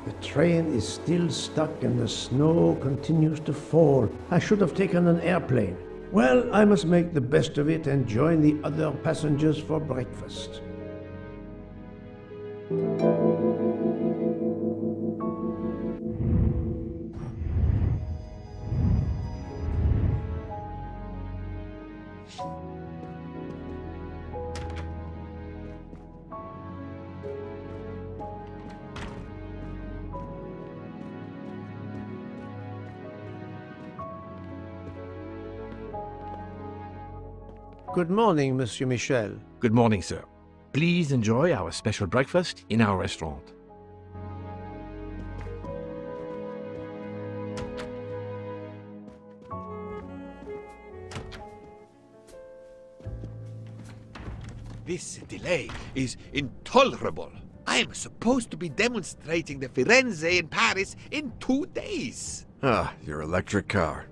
The train is still stuck and the snow continues to fall. I should have taken an airplane. Well, I must make the best of it and join the other passengers for breakfast. Good morning, Monsieur Michel. Good morning, sir. Please enjoy our special breakfast in our restaurant. This delay is intolerable. I am supposed to be demonstrating the Firenze in Paris in 2 days. Ah, your electric car.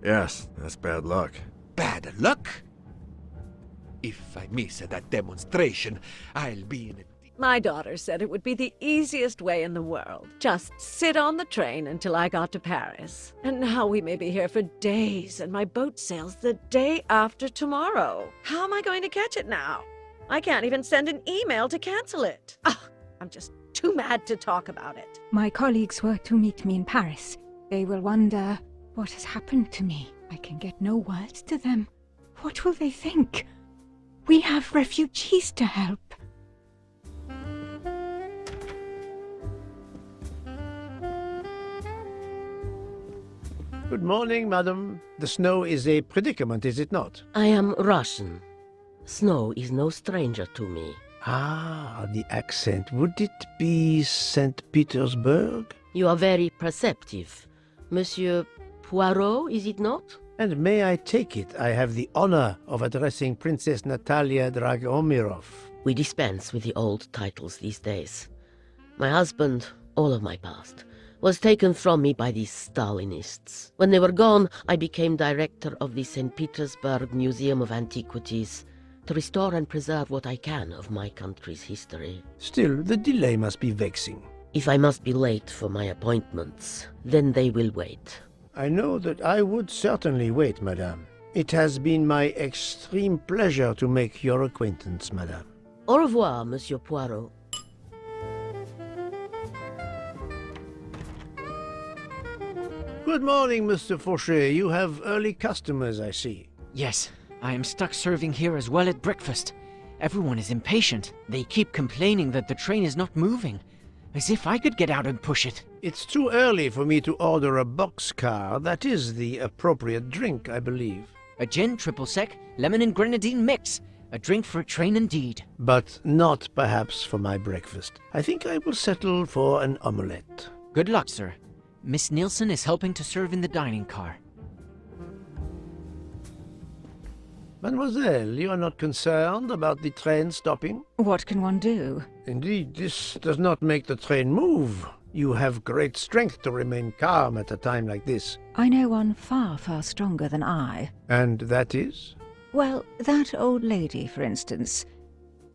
Yes, that's bad luck. Bad luck? If I miss that demonstration, I'll be in a... My daughter said it would be the easiest way in the world. Just sit on the train until I got to Paris. And now we may be here for days, and my boat sails the day after tomorrow. How am I going to catch it now? I can't even send an email to cancel it. I'm just too mad to talk about it. My colleagues were to meet me in Paris. They will wonder what has happened to me. I can get no word to them. What will they think? We have refugees to help. Good morning, madam. The snow is a predicament, is it not? I am Russian. Snow is no stranger to me. Ah, the accent. Would it be St. Petersburg? You are very perceptive. Monsieur Poirot, is it not? And may I take it I have the honor of addressing Princess Natalia Dragomirov? We dispense with the old titles these days. My husband, all of my past, was taken from me by these Stalinists. When they were gone, I became director of the St. Petersburg Museum of Antiquities to restore and preserve what I can of my country's history. Still, the delay must be vexing. If I must be late for my appointments, then they will wait. I know that I would certainly wait, madame. It has been my extreme pleasure to make your acquaintance, madame. Au revoir, Monsieur Poirot. Good morning, Mr. Fauché. You have early customers, I see. Yes, I am stuck serving here as well at breakfast. Everyone is impatient. They keep complaining that the train is not moving. As if I could get out and push it. It's too early for me to order a boxcar. That is the appropriate drink, I believe. A gin triple sec, lemon and grenadine mix. A drink for a train indeed. But not perhaps for my breakfast. I think I will settle for an omelette. Good luck, sir. Miss Nielsen is helping to serve in the dining car. Mademoiselle, you are not concerned about the train stopping? What can one do? Indeed, this does not make the train move. You have great strength to remain calm at a time like this. I know one far, far stronger than I. And that is? Well, that old lady, for instance.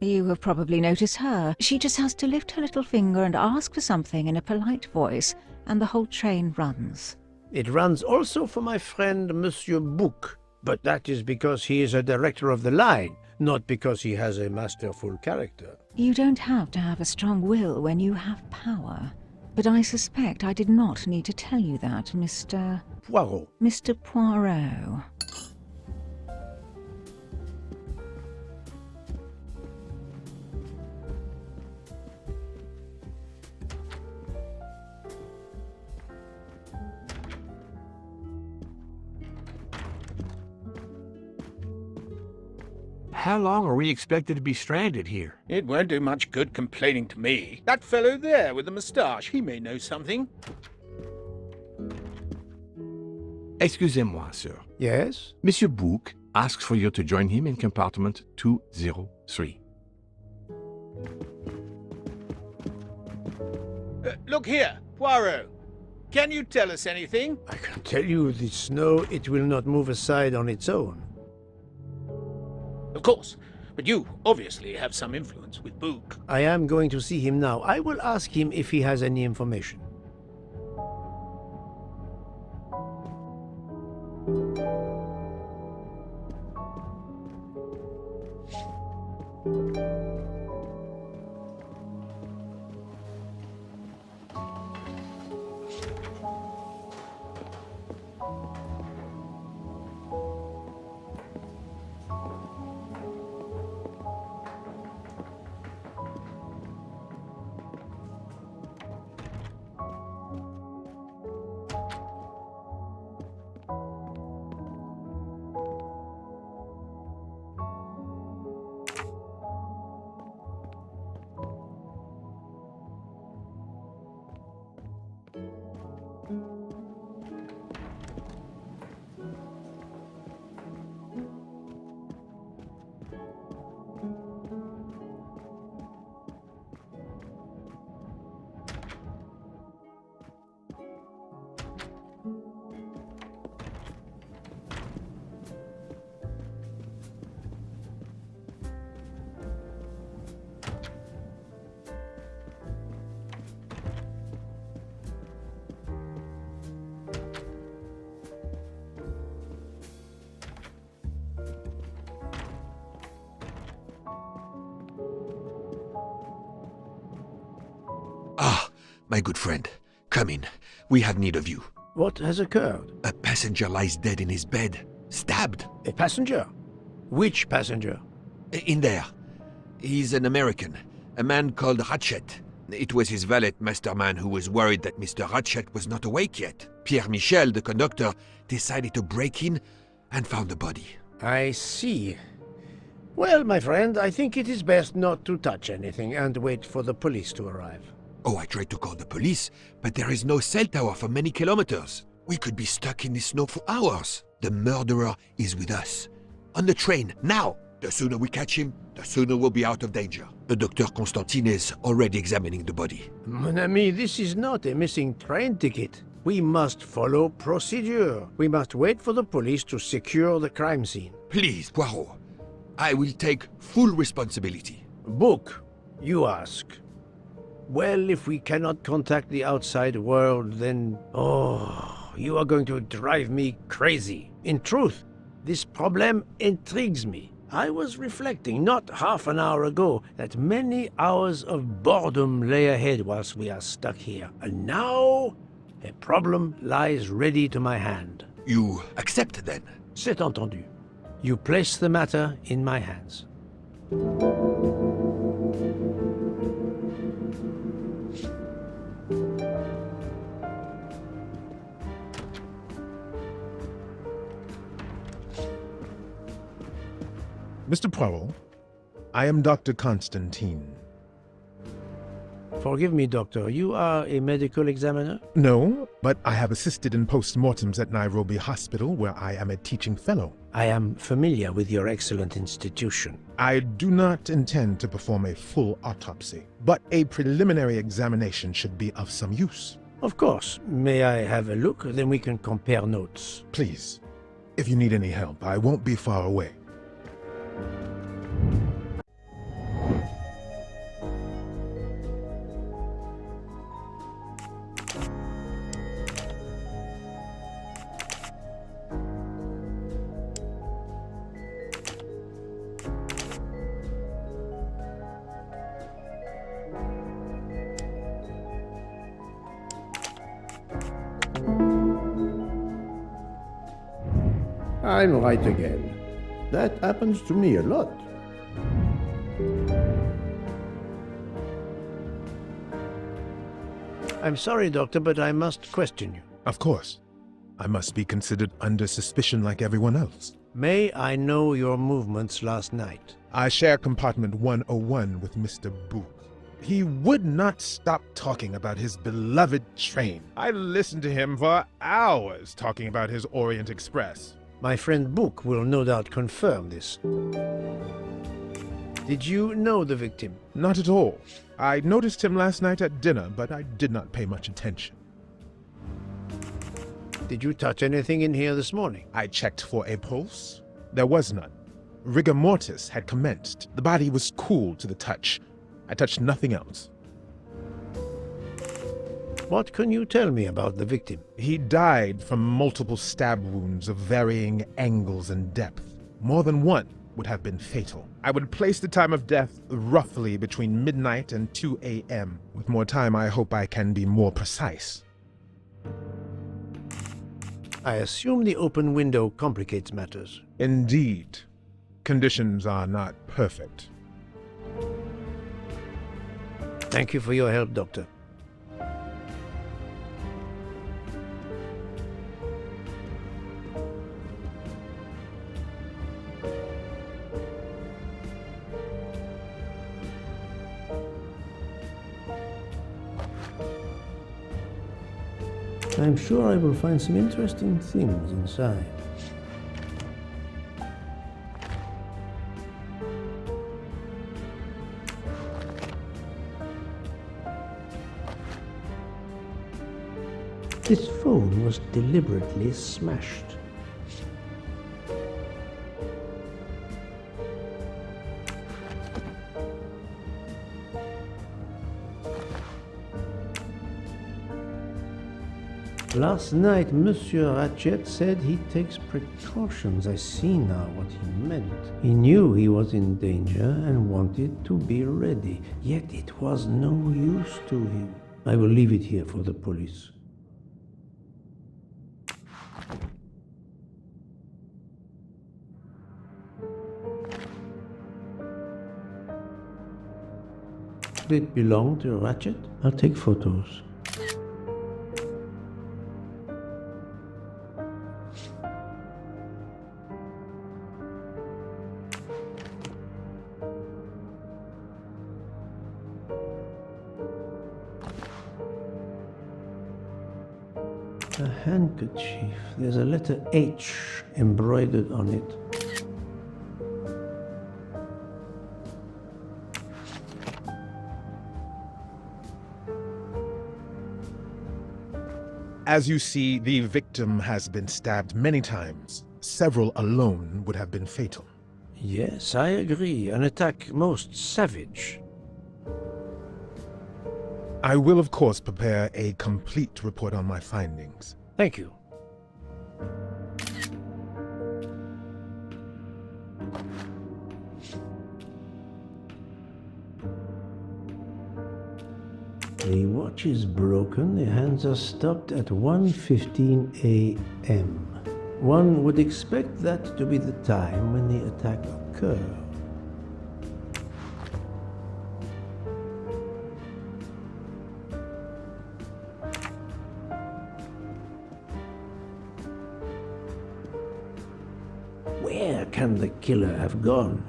You have probably noticed her. She just has to lift her little finger and ask for something in a polite voice, and the whole train runs. It runs also for my friend Monsieur Bouc, but that is because he is a director of the line, not because he has a masterful character. You don't have to have a strong will when you have power. But I suspect I did not need to tell you that, Mr. Poirot. Mr. Poirot. How long are we expected to be stranded here? It won't do much good complaining to me. That fellow there with the moustache, he may know something. Excusez-moi, sir. Yes? Monsieur Bouc asks for you to join him in compartment 203. Look here, Poirot. Can you tell us anything? I can tell you the snow, it will not move aside on its own. Of course. but you obviously have some influence with Book. I am going to see him now. I will ask him if he has any information. Ah, my good friend, come in. We have need of you. What has occurred? A passenger lies dead in his bed, stabbed. A passenger? Which passenger? In there. He's an American, a man called Ratchet. It was his valet masterman who was worried that Mr. Ratchet was not awake yet. Pierre Michel, the conductor, decided to break in and found the body. I see. Well, my friend, I think it is best not to touch anything and wait for the police to arrive. Oh, I tried to call the police, but there is no cell tower for many kilometers. We could be stuck in the snow for hours. The murderer is with us. On the train, now! The sooner we catch him, the sooner we'll be out of danger. Dr. Constantine is already examining the body. Mon ami, this is not a missing train ticket. We must follow procedure. We must wait for the police to secure the crime scene. Please, Poirot. I will take full responsibility. Book, you ask. Well, if we cannot contact the outside world, then... Oh, you are going to drive me crazy. In truth, this problem intrigues me. I was reflecting not half an hour ago that many hours of boredom lay ahead whilst we are stuck here. And now, a problem lies ready to my hand. You accept, then? C'est entendu. You place the matter in my hands. Mr. Poirot, I am Dr. Constantine. Forgive me, Doctor. You are a medical examiner? No, but I have assisted in post-mortems at Nairobi Hospital, where I am a teaching fellow. I am familiar with your excellent institution. I do not intend to perform a full autopsy, but a preliminary examination should be of some use. Of course. May I have a look? Then we can compare notes. Please, if you need any help, I won't be far away. I'm right again. That happens to me a lot. I'm sorry, Doctor, but I must question you. Of course. I must be considered under suspicion like everyone else. May I know your movements last night? I share compartment 101 with Mr. Booth. He would not stop talking about his beloved train. I listened to him for hours talking about his Orient Express. My friend Book will no doubt confirm this. Did you know the victim? Not at all. I noticed him last night at dinner, but I did not pay much attention. Did you touch anything in here this morning? I checked for a pulse. There was none. Rigor mortis had commenced. The body was cool to the touch. I touched nothing else. What can you tell me about the victim? He died from multiple stab wounds of varying angles and depth. More than one would have been fatal. I would place the time of death roughly between midnight and 2 a.m. With more time, I hope I can be more precise. I assume the open window complicates matters. Indeed. Conditions are not perfect. Thank you for your help, Doctor. I'm sure I will find some interesting things inside. This phone was deliberately smashed. Last night, Monsieur Ratchet said he takes precautions. I see now what he meant. He knew he was in danger and wanted to be ready, yet it was no use to him. I will leave it here for the police. Did it belong to Ratchet? I'll take photos. A handkerchief. There's a letter H embroidered on it. As you see, the victim has been stabbed many times. Several alone would have been fatal. Yes, I agree. An attack most savage. I will, of course, prepare a complete report on my findings. Thank you. The watch is broken. The hands are stopped at 1:15 a.m. One would expect that to be the time when the attack occurred. Where can the killer have gone?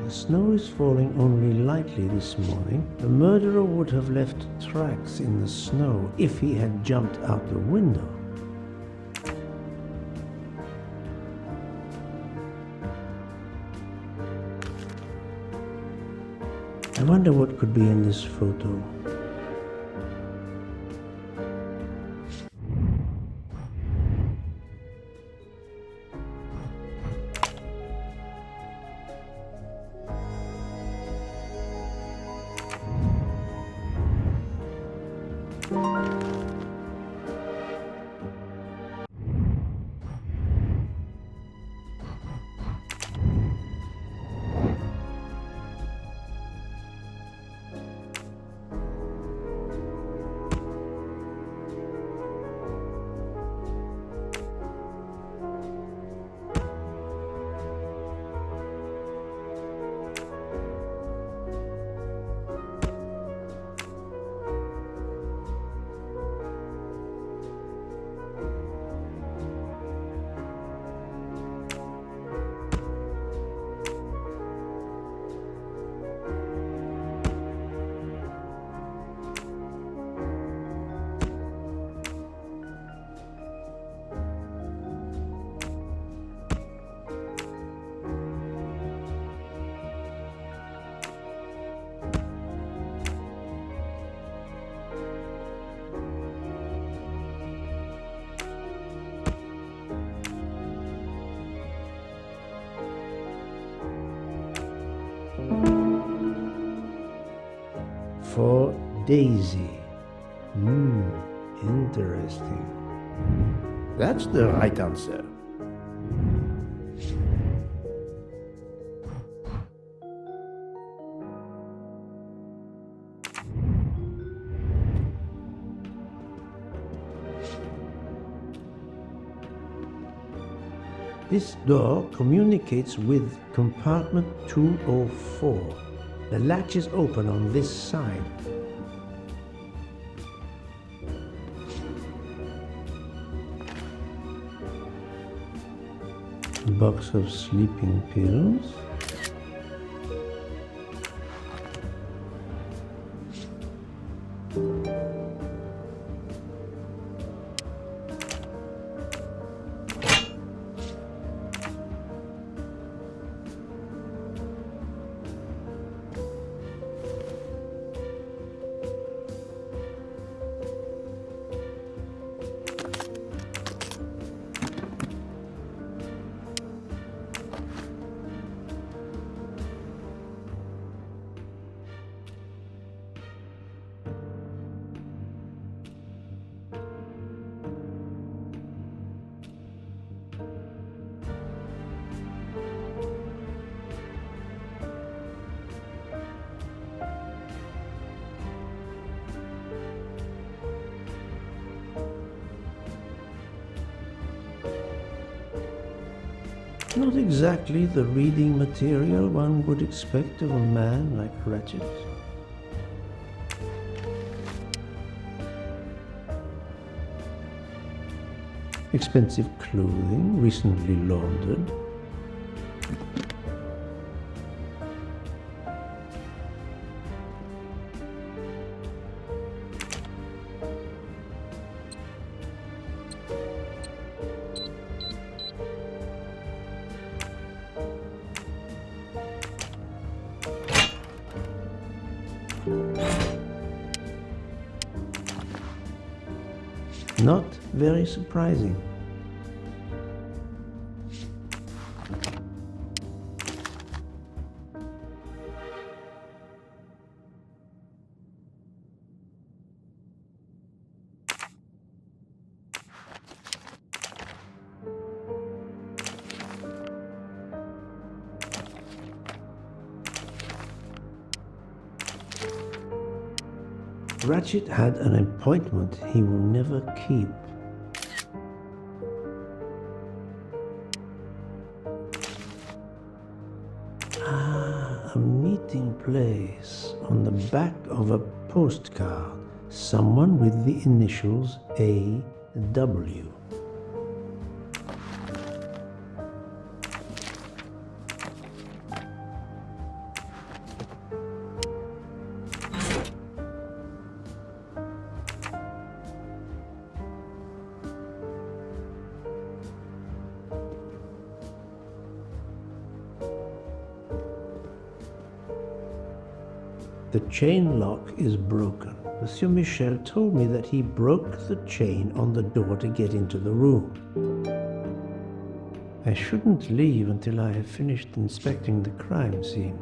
The snow is falling only lightly this morning. The murderer would have left tracks in the snow if he had jumped out the window. I wonder what could be in this photo. for Daisy. Interesting. That's the right answer. This door communicates with compartment 204. The latch is open on this side. Box of sleeping pills. Not exactly the reading material one would expect of a man like Ratchet. Expensive clothing, recently laundered. Not very surprising. Ratchet had an appointment he will never keep. A meeting place on the back of a postcard. Someone with the initials A.W. The chain lock is broken. Monsieur Michel told me that he broke the chain on the door to get into the room. I shouldn't leave until I have finished inspecting the crime scene.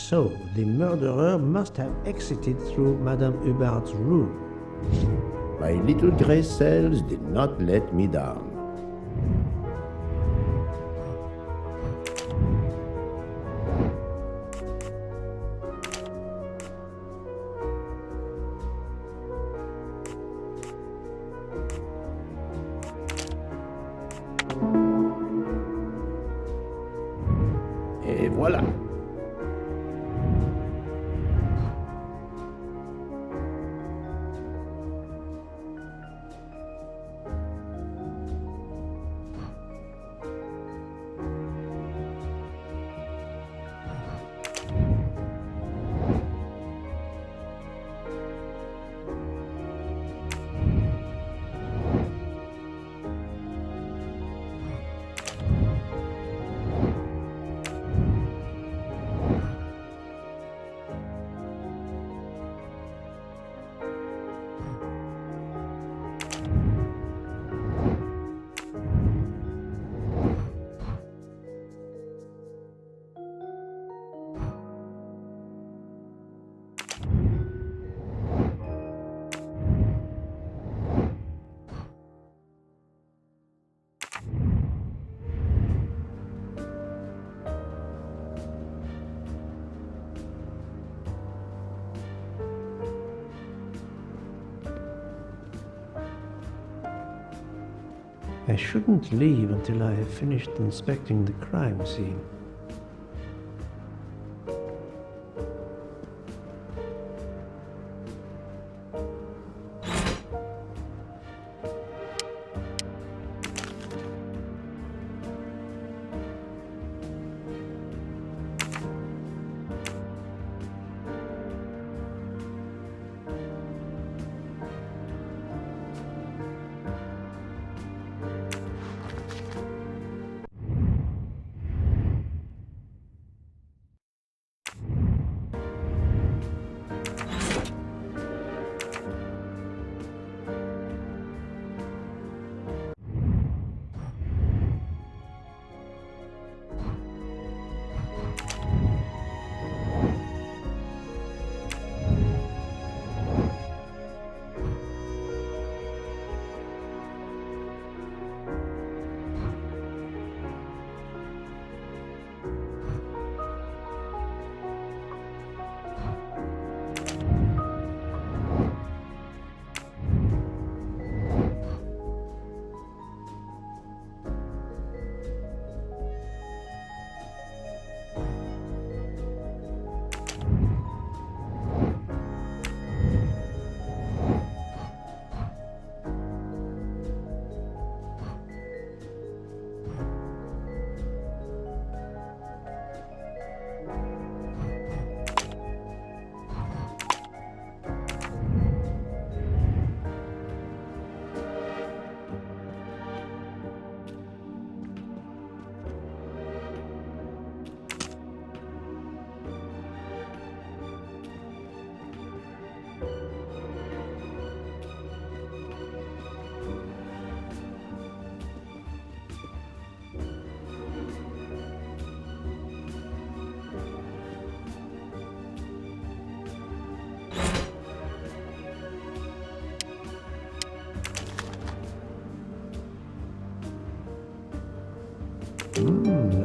So, the murderer must have exited through Madame Hubbard's room. My little grey cells did not let me down. I shouldn't leave until I have finished inspecting the crime scene.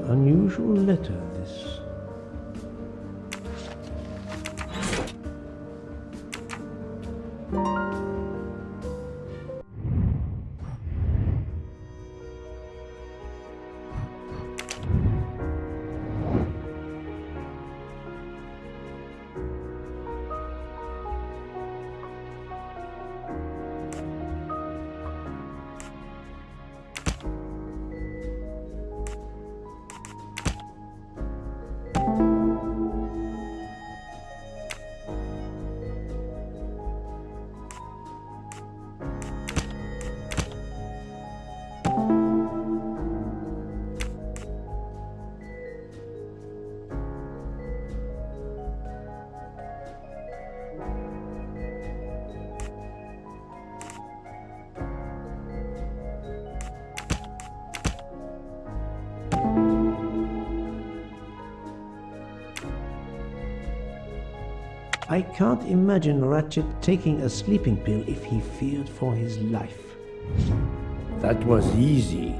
Unusual letter, this. I can't imagine Ratchet taking a sleeping pill if he feared for his life. That was easy.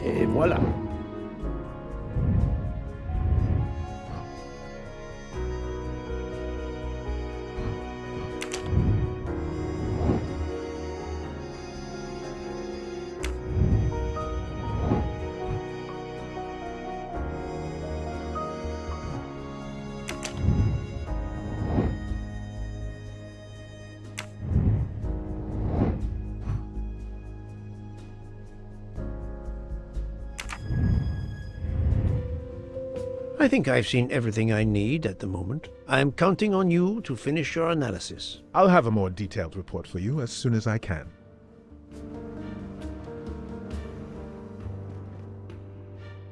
Et voilà. I think I've seen everything I need at the moment. I'm counting on you to finish your analysis. I'll have a more detailed report for you as soon as I can.